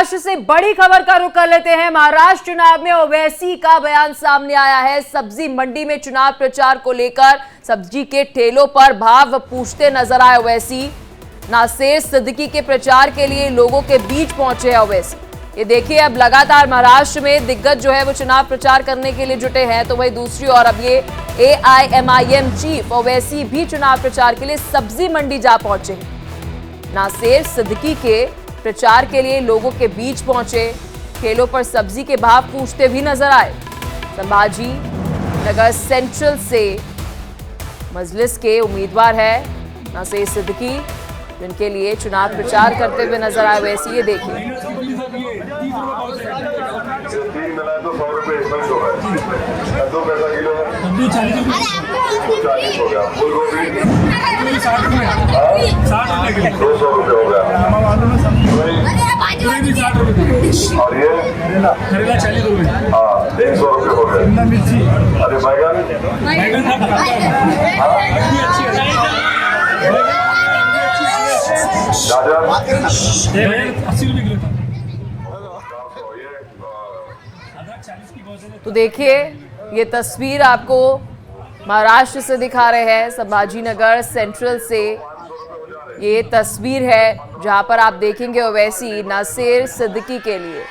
महाराष्ट्र से बड़ी खबर का रुख कर लेते हैं। महाराष्ट्र चुनाव में ओवैसी का बयान सामने आया है। सब्जी मंडी में चुनाव प्रचार को लेकर सब्जी के ठेलों पर भाव पूछते नजर आए ओवैसी। नासेर सिद्दीकी के प्रचार के लिए लोगों के बीच पहुंचे हैं ओवैसी। ये देखिए, अब लगातार महाराष्ट्र में दिग्गज जो है वो चुनाव प्रचार करने के लिए जुटे हैं, तो वही दूसरी ओर अब ये AIMIM चीफ ओवैसी भी चुनाव प्रचार के लिए सब्जी मंडी जा पहुंचे हैं। नासेर सिद्दीकी के प्रचार के लिए लोगों के बीच पहुंचे, ठेलों पर सब्जी के भाव पूछते भी नजर आए। संभाजी नगर सेंट्रल से मजलिस के उम्मीदवार है नासेर सिद्दीकी, जिनके लिए चुनाव प्रचार करते हुए नजर आए। वैसे ये देखिए, और ये करेला 40 रुपए, हाँ 150 रुपए हो गया। शिमला मिर्ची, अरे बैगन गाजर 80 रुपए किलो। तो देखिए, ये तस्वीर आपको महाराष्ट्र से दिखा रहे हैं। संभाजी नगर सेंट्रल से ये तस्वीर है, जहां पर आप देखेंगे ओवैसी नासेर सिद्दीकी के लिए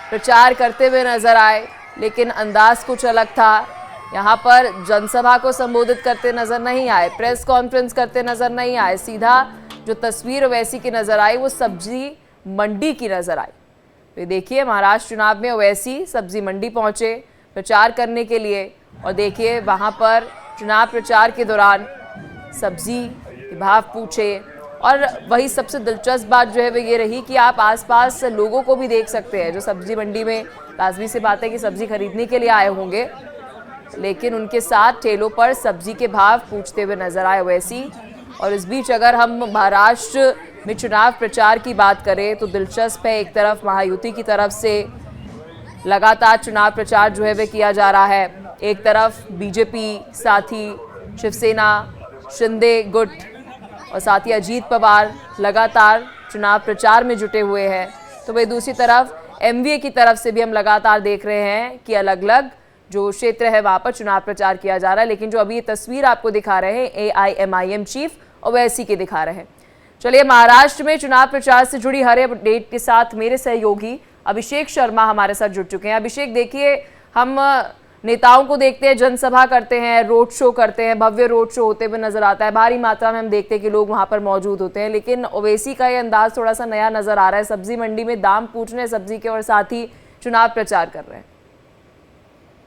प्रचार करते हुए नजर आए, लेकिन अंदाज कुछ अलग था। यहां पर जनसभा को संबोधित करते नजर नहीं आए, प्रेस कॉन्फ्रेंस करते नजर नहीं आए। सीधा जो तस्वीर ओवैसी की नजर आई वो सब्जी मंडी की नजर आई। तो देखिए, महाराष्ट्र चुनाव में ओवैसी सब्जी मंडी पहुंचे प्रचार करने के लिए, और देखिए वहां पर चुनाव प्रचार के दौरान सब्जी के भाव पूछे। और वही सबसे दिलचस्प बात जो है वो ये रही कि आप आसपास लोगों को भी देख सकते हैं, जो सब्जी मंडी में लाजमी सी बात है कि सब्जी खरीदने के लिए आए होंगे, लेकिन उनके साथ ठेलों पर सब्जी के भाव पूछते हुए नजर आए ओवैसी। और इस बीच अगर हम महाराष्ट्र में चुनाव प्रचार की बात करें तो दिलचस्प है, एक तरफ महायुति की तरफ से लगातार चुनाव प्रचार जो है वह किया जा रहा है, एक तरफ बीजेपी, साथ ही शिवसेना, शिंदे गुट और साथ ही अजीत पवार लगातार चुनाव प्रचार में जुटे हुए हैं। तो वही दूसरी तरफ MVA की तरफ से भी हम लगातार देख रहे हैं कि अलग अलग जो क्षेत्र है वहाँ पर चुनाव प्रचार किया जा रहा है। लेकिन जो अभी ये तस्वीर आपको दिखा रहे हैं AIMIM चीफ ओवैसी के दिखा रहे हैं। चलिए, महाराष्ट्र में चुनाव प्रचार से जुड़ी हर अपडेट के साथ मेरे सहयोगी अभिषेक शर्मा हमारे साथ जुड़ चुके हैं। अभिषेक, देखिए, हम नेताओं को देखते हैं, जनसभा करते हैं, रोड शो करते हैं, भव्य रोड शो होते हुए नजर आता है, भारी मात्रा में हम देखते हैं कि लोग वहां पर मौजूद होते हैं। लेकिन ओवैसी का ये अंदाज थोड़ा सा नया नजर आ रहा है, सब्जी मंडी में दाम पूछ रहे हैं सब्जी के और साथ ही चुनाव प्रचार कर रहे हैं।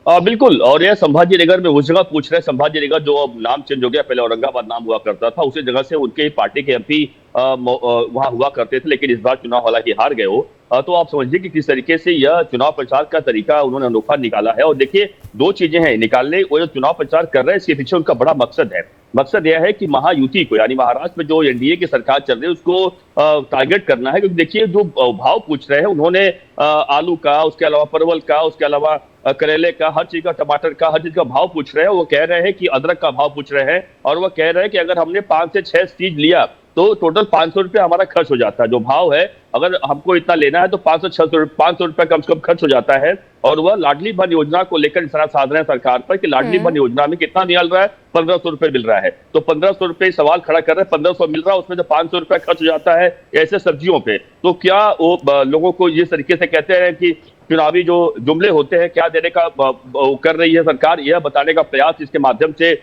बिल्कुल, और यह संभाजी नगर में उस जगह पूछ रहे हैं। संभाजी नगर जो अब नाम चेंज हो गया, पहले औरंगाबाद नाम हुआ करता था, उसी जगह से उनके पार्टी के MP वहां हुआ करते थे, लेकिन इस बार चुनाव हालांकि हार गए हो। तो आप समझिए कि किस तरीके से यह चुनाव प्रचार का तरीका उन्होंने अनोखा निकाला है। और देखिए, दो चीजें हैं निकालने, वो जो चुनाव प्रचार कर रहे हैं इसके पीछे उनका बड़ा मकसद है। मकसद यह है कि महायुति को, यानी महाराष्ट्र में जो NDA की सरकार चल रही है उसको टारगेट करना है। क्योंकि देखिए, जो भाव पूछ रहे हैं उन्होंने आलू का, उसके अलावा परवल का, उसके अलावा करेले का, हर चीज का, टमाटर का, हर चीज का भाव पूछ रहे हैं। वो कह रहे हैं कि अदरक का भाव पूछ रहे हैं, और वो कह रहे हैं कि अगर हमने 5 से 6 चीज लिया तो टोटल 500 रुपये हमारा खर्च हो जाता है। जो भाव है, अगर हमको इतना लेना है तो 500 रुपये कम से कम खर्च हो जाता है। और वह लाडली बहन योजना को लेकर निशाना साध रहे हैं सरकार पर कि लाडली बहन योजना में कितना मिल रहा है, 1500 रुपये मिल रहा है। तो 1500 रुपये सवाल खड़ा कर रहे हैं, 1500 मिल रहा है, उसमें जो 500 रुपये खर्च हो जाता है ऐसे सब्जियों पे। तो क्या वो लोगों को इस तरीके से कहते हैं कि चुनावी जो जुमले होते हैं क्या देने का कर रही है सरकार, यह बताने का प्रयास इसके माध्यम से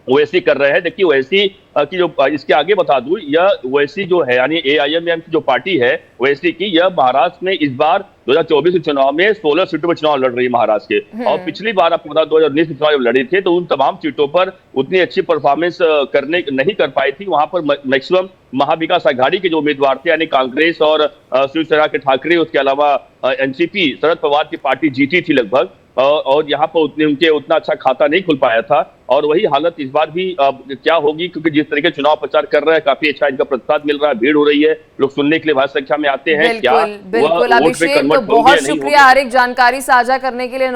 ओवैसी कर रहे हैं। देखिए, ओवैसी की जो, इसके आगे बता दूं, यह ओवैसी जो है यानी AIMIM की जो पार्टी है ओवैसी की, यह महाराष्ट्र में इस बार 2024 के चुनाव में 16 सीटों पर चुनाव लड़ रही है महाराष्ट्र के। और पिछली बार आपको बता 2019 में चुनाव जब लड़ी थे तो उन तमाम सीटों पर उतनी अच्छी परफॉर्मेंस नहीं कर पाई थी। वहां पर मैक्सिमम महाविकास आघाड़ी के जो उम्मीदवार थे, यानी कांग्रेस और शिवसेना के ठाकरे, उसके अलावा NCP शरद पवार की पार्टी जीती थी लगभग, और यहाँ पर उनके उतना अच्छा खाता नहीं खुल पाया था। और वही हालत इस बार भी क्या होगी, क्योंकि जिस तरीके चुनाव प्रचार कर रहे हैं काफी अच्छा इनका प्रतिसाद मिल रहा है, भीड़ हो रही है, लोग सुनने के लिए भारी संख्या में आते हैं। बिल्कुल, बिल्कुल अभिषेक, तो बहुत शुक्रिया हर एक जानकारी साझा करने के लिए।